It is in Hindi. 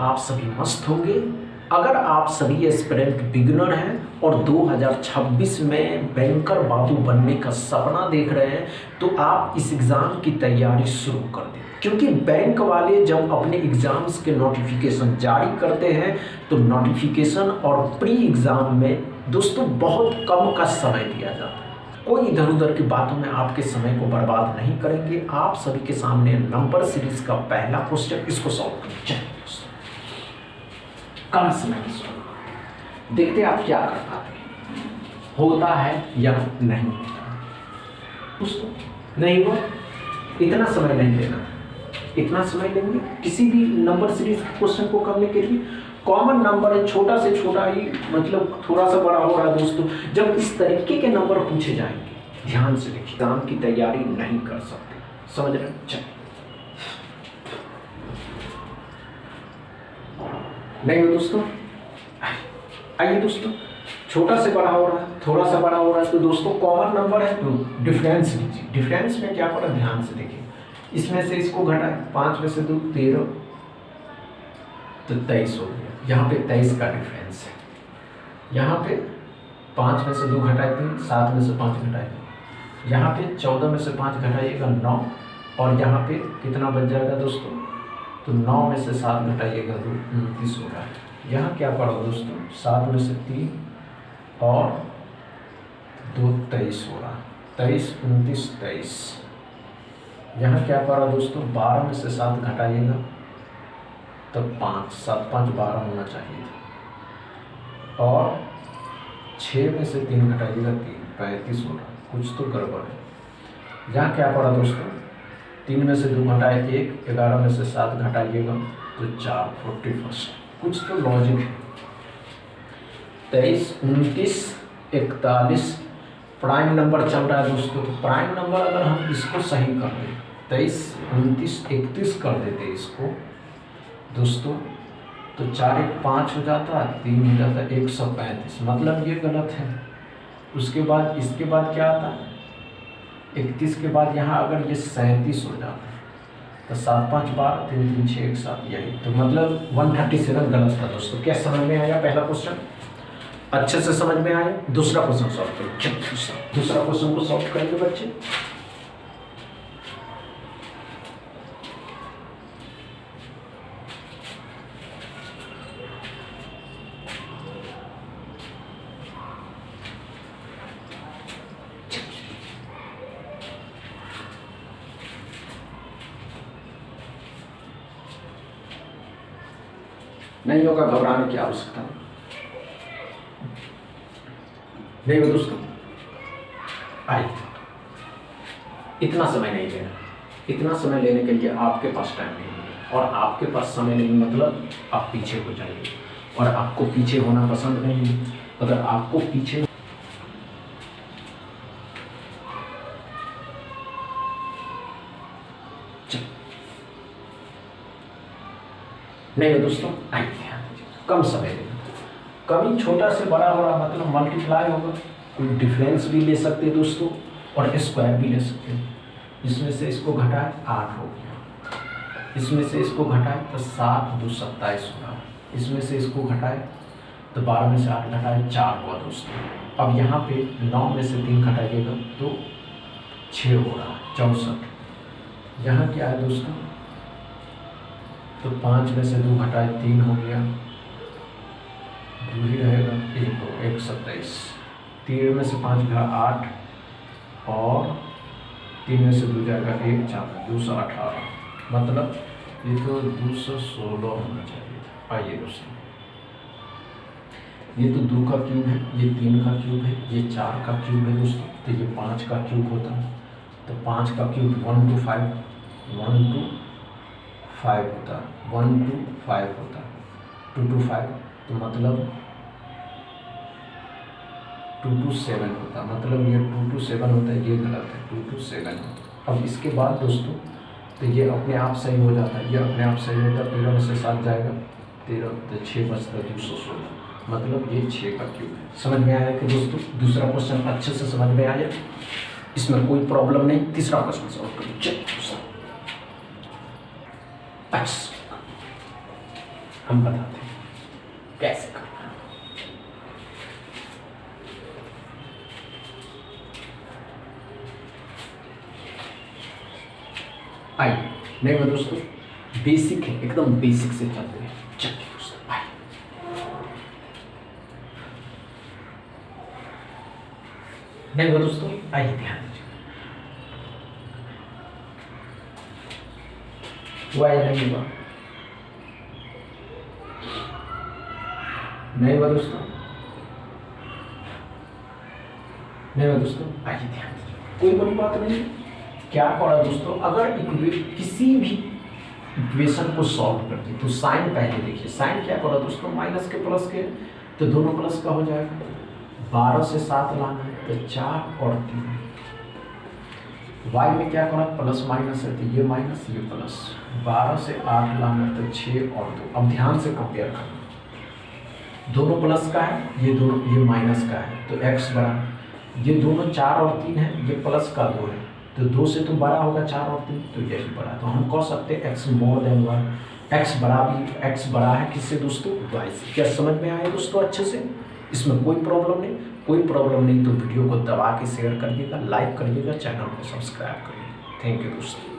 आप सभी मस्त होंगे। अगर आप सभी एस्पिरेंट बिगिनर हैं और 2026 में बैंकर बाबू बनने का सपना देख रहे हैं तो आप इस एग्ज़ाम की तैयारी शुरू कर दें, क्योंकि बैंक वाले जब अपने एग्ज़ाम्स के नोटिफिकेशन जारी करते हैं तो नोटिफिकेशन और प्री एग्ज़ाम में दोस्तों बहुत कम का समय दिया जाता है। कोई इधर उधर की बातों में आपके समय को बर्बाद नहीं करेंगे। आप सभी के सामने नंबर सीरीज का पहला क्वेश्चन, इसको सॉल्व करें। कम समय में सॉल्व देखते हैं आप क्या कर पाते हैं, होता है या नहीं होता है। दोस्तों नहीं हुआ, इतना समय नहीं लेना, इतना समय लेंगे किसी भी नंबर सीरीज के क्वेश्चन को करने के लिए। कॉमन नंबर है, छोटा से छोटा ही मतलब थोड़ा सा बड़ा हो रहा है दोस्तों। जब इस तरीके के नंबर पूछे जाएंगे, ध्यान से देखिए, एग्जाम की तैयारी नहीं कर सकते, समझ रहे हैं? चलिए नहीं हो दोस्तों, आइए दोस्तों, छोटा से बड़ा हो रहा है, थोड़ा सा बड़ा हो रहा है तो दोस्तों कॉमन नंबर है तो डिफरेंस लीजिए। डिफरेंस में क्या पड़ा, ध्यान से देखिए, इसमें से इसको घटाए, 5 में से 2 13 तो 23 हो गया। यहाँ पे 23 का डिफरेंस है। यहाँ पे 5 में से 2 घटाए 3, 7 में से 5 घटाए 2, यहाँ पे 14 में से 5 घटाइएगा 9, और यहाँ पे कितना बच जाएगा दोस्तों, तो 9 में से 7 घटाइएगा 2, 29 होगा। यहाँ क्या पड़ा दोस्तों, 7 में से 3 और 2 23 हो रहा, 23 29 23। यहाँ क्या पड़ा दोस्तों, 12 में से 7 घटाइएगा तो 5, 7 5 12 होना चाहिए था, और 6 में से 3 घटाइएगा 3 35 हो रहा, कुछ तो गड़बड़ है। यहाँ क्या पड़ा दोस्तों, 3 में से 2 घटाए 1, 11 में से 7 घटाइएगा तो 4 41, कुछ तो लॉजिक है। 23 29 41 प्राइम नंबर चल रहा है दोस्तों। तो प्राइम नंबर अगर हम इसको सही कर दें, 23 29 31 कर देते इसको दोस्तों, तो 4 1 5 हो जाता, 3 हो जाता 135, मतलब ये गलत है। उसके बाद इसके बाद क्या आता है, 31 के बाद यहाँ अगर ये 37 हो जाता है तो 7 5 12 3 3 6 1 7, यही तो मतलब 137 गलत था दोस्तों। क्या समझ में आया पहला क्वेश्चन, अच्छे से समझ में आया? दूसरा क्वेश्चन सॉल्व करो। दूसरा क्वेश्चन को सॉल्व करेंगे बच्चे। नहीं होगा, घबराने की आवश्यकता नहीं हो दोस्तों। आइए, इतना समय नहीं लेना, इतना समय लेने के लिए आपके पास टाइम नहीं है, और आपके पास समय नहीं मतलब आप पीछे हो जाइए, और आपको पीछे होना पसंद नहीं है। अगर आपको पीछे नहीं है दोस्तों, आइए कम समय लेना, कभी छोटा से बड़ा हो रहा मतलब मल्टीप्लाई होगा, कोई डिफरेंस भी ले सकते हैं दोस्तों और स्क्वायर भी ले सकते हैं। इसमें से इसको घटाए 8 हो गया, इसमें से इसको घटाए तो 7 2 27 हो रहा, इसमें से इसको घटाए तो 12 में से 8 घटाए 4 हुआ दोस्तों। अब यहाँ पे 9 में से 3 घटाइएगा तो 6 हो रहा, 64। यहाँ क्या है दोस्तों, तो 5 में से 2 घटाए 3 हो गया, 2 ही रहेगा, 1 हो 1 27। 3 में से 5 गया 8, और 3 में से 2 जाएगा 1 4 218, मतलब ये तो 216 होना चाहिए था। आइए दोस्तों, ये तो 2 का क्यूब है, ये 3 का क्यूब है, ये 4 का क्यूब है दोस्तों, तो ये 5 का क्यूब होता, तो 5 का क्यूब 1 to 5 1 to 5 होता, 1 to 5 होता, 2 to 5 तो मतलब 2 to 7 होता, मतलब ये 2 to 7 होता है, ये गलत है, 2 to 7 होता। अब इसके बाद दोस्तों तो ये अपने आप सही हो जाता है, ये अपने आप सही होता है। 13 में से 7 जाएगा 13, तो 6 बचता 216, मतलब ये 6 का क्यूब है। समझ में आया कि दोस्तों दूसरा क्वेश्चन अच्छे से समझ में आया, इसमें कोई प्रॉब्लम नहीं। तीसरा क्वेश्चन सॉल्व करिए। हम बताते हैं कैसे करना है। आइए नहीं मैं दोस्तों बेसिक है, एकदम बेसिक से चलते हैं। चलिए दोस्तों आइए। नहीं वो दोस्तों आइए ध्यान दीजिए। हुआ या नहीं हुआ? नहीं हुआ दोस्तों? नहीं हुआ दोस्तों? आइए ध्यान दीजिए, कोई बड़ी बात नहीं। क्या पढ़ा दोस्तों, अगर किसी भी इक्वेशन को सॉल्व करते तो साइन पहले देखिए, साइन क्या पढ़ा दोस्तों, माइनस के प्लस के, तो दोनों प्लस का हो जाएगा। 12 से 7 लाना है तो 4 और 3। y में क्या पढ़ा, प्लस माइनस है तो ये माइनस ये प्लस। 12 से 8 लाना तो 6 और 2। अब ध्यान से कंपेयर करना, दोनों प्लस का है, ये दोनों ये माइनस का है तो x बड़ा, ये दोनों 4 और 3 है, ये प्लस का 2 है तो 2 से तो बड़ा होगा 4 और 3, तो यही बड़ा। तो हम कह सकते हैं x मोर देन 1, x बड़ा भी, x बड़ा है किससे दोस्तों, y से। क्या समझ में आया दोस्तों अच्छे से? इसमें कोई प्रॉब्लम नहीं, कोई प्रॉब्लम नहीं तो वीडियो को दबा के शेयर करिएगा, लाइक करिएगा, चैनल को सब्सक्राइब करिएगा। थैंक यू दोस्तों।